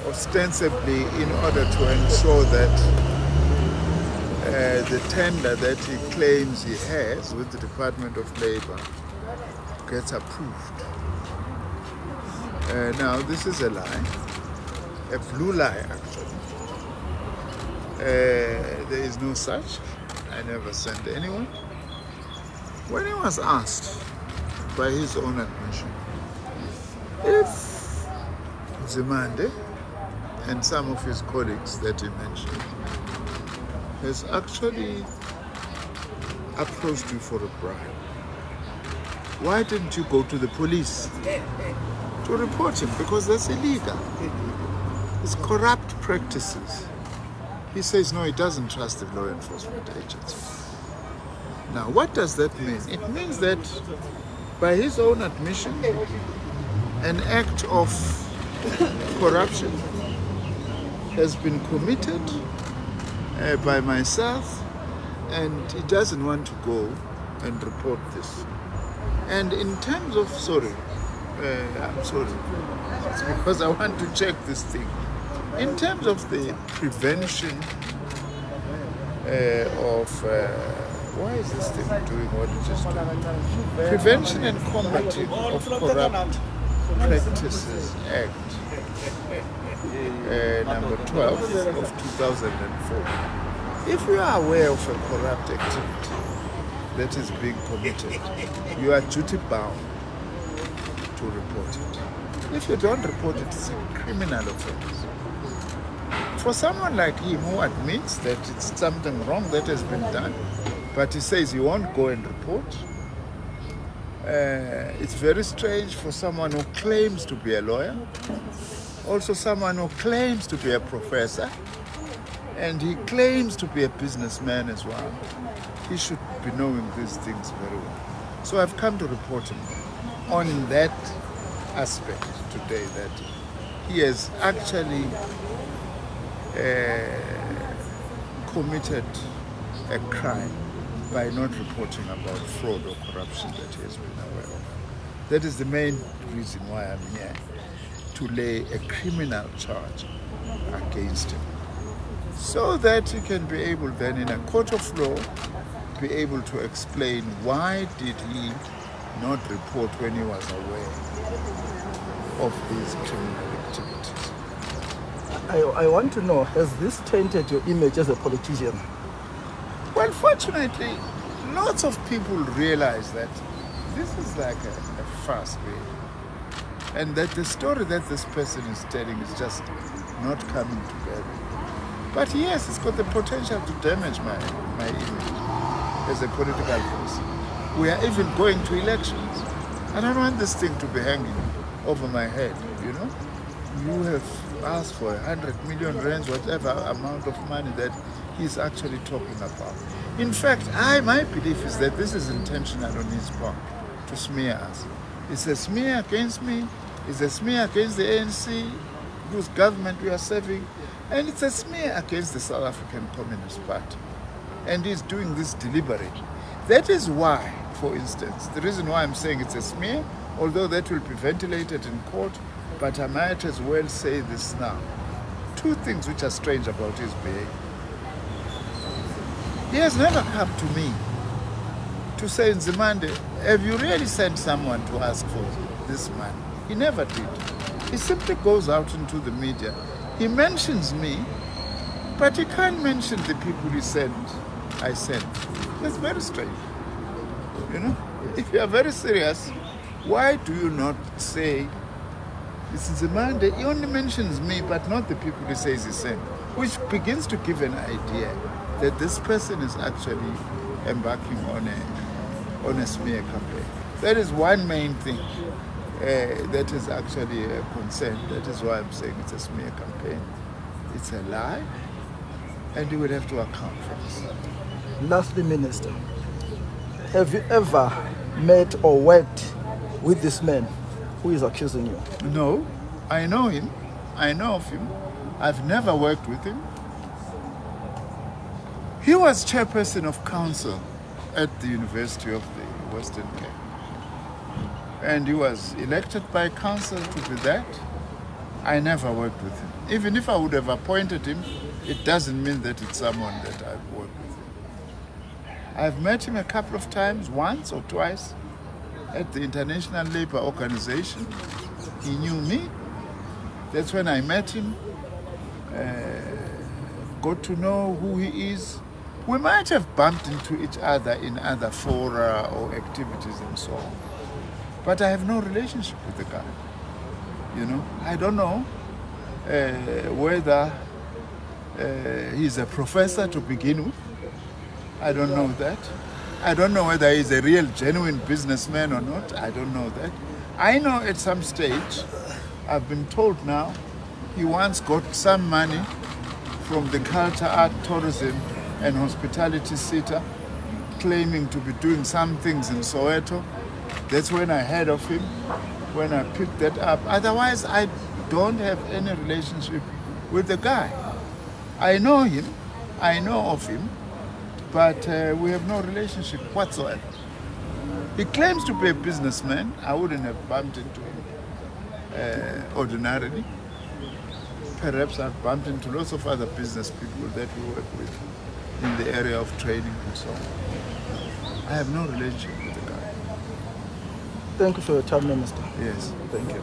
ostensibly in order to ensure that the tender that he claims he has with the Department of Labor gets approved. Now, this is a lie, a blue lie actually. There is no such. I never sent anyone. When he was asked by his own admission if Nzimande and some of his colleagues that he mentioned has actually approached you for a bribe, why didn't you go to the police to report him? Because that's illegal. It's corrupt practices. He says no, he doesn't trust the law enforcement agencies. Now, what does that mean? It means that by his own admission, an act of corruption has been committed by myself, and he doesn't want to go and report this. And in terms of, I'm sorry, it's because I want to check this thing. In terms of the prevention why is this thing doing what it is doing? Prevention and Combating of Corrupt Practices Act, number 12 of 2004. If you are aware of a corrupt activity that is being committed, you are duty bound to report it. If you don't report it, it's a criminal offense. For someone like him who admits that it's something wrong that has been done, but he says he won't go and report, it's very strange for someone who claims to be a lawyer, also someone who claims to be a professor, and he claims to be a businessman as well. He should be knowing these things very well. So I've come to report him on that aspect today, that he has actually committed a crime by not reporting about fraud or corruption that he has been aware of. That is the main reason why I'm here, to lay a criminal charge against him, so that he can be able then in a court of law be able to explain why did he not report when he was aware of these criminal activities. I want to know, has this tainted your image as a politician? Well, fortunately, lots of people realize that this is like a farce, really, and that the story that this person is telling is just not coming together. But yes, it's got the potential to damage my image as a political person. We are even going to elections. I don't want this thing to be hanging over my head, you know. You have asked for 100 million rands, whatever amount of money that he's actually talking about. In fact, my belief is that this is intentional on his part, to smear us. It's a smear against me, it's a smear against the ANC, whose government we are serving, and it's a smear against the South African Communist Party. And he's doing this deliberately. That is why, for instance, the reason why I'm saying it's a smear, although that will be ventilated in court, but I might as well say this now. Two things which are strange about his behavior. He has never come to me to say, Nzimande, have you really sent someone to ask for this money? He never did. He simply goes out into the media. He mentions me, but he can't mention the people I sent. That's very strange. You know, if you are very serious, why do you not say, this is Nzimande, he only mentions me, but not the people he says he sent, which begins to give an idea that this person is actually embarking on a smear campaign. That is one main thing that is actually a concern. That is why I'm saying it's a smear campaign. It's a lie, and you would have to account for this. Lastly, Minister, have you ever met or worked with this man who is accusing you? No, I know him. I know of him. I've never worked with him. He was chairperson of council at the University of the Western Cape. And he was elected by council to be that. I never worked with him. Even if I would have appointed him, it doesn't mean that it's someone that I've worked with. I've met him a couple of times, once or twice, at the International Labour Organization. He knew me. That's when I met him, got to know who he is. We might have bumped into each other in other fora or activities and so on. But I have no relationship with the guy. You know, I don't know whether he's a professor to begin with. I don't know that. I don't know whether he's a real, genuine businessman or not. I don't know that. I know at some stage, I've been told now, he once got some money from the Culture, Art, Tourism and Hospitality Sector, claiming to be doing some things in Soweto. That's when I heard of him, when I picked that up. Otherwise, I don't have any relationship with the guy. I know him, I know of him, but we have no relationship whatsoever. He claims to be a businessman. I wouldn't have bumped into him ordinarily. Perhaps I've bumped into lots of other business people that we work with in the area of training and so on. I have no relationship with the guy. Thank you for your time, Minister. Yes, thank you.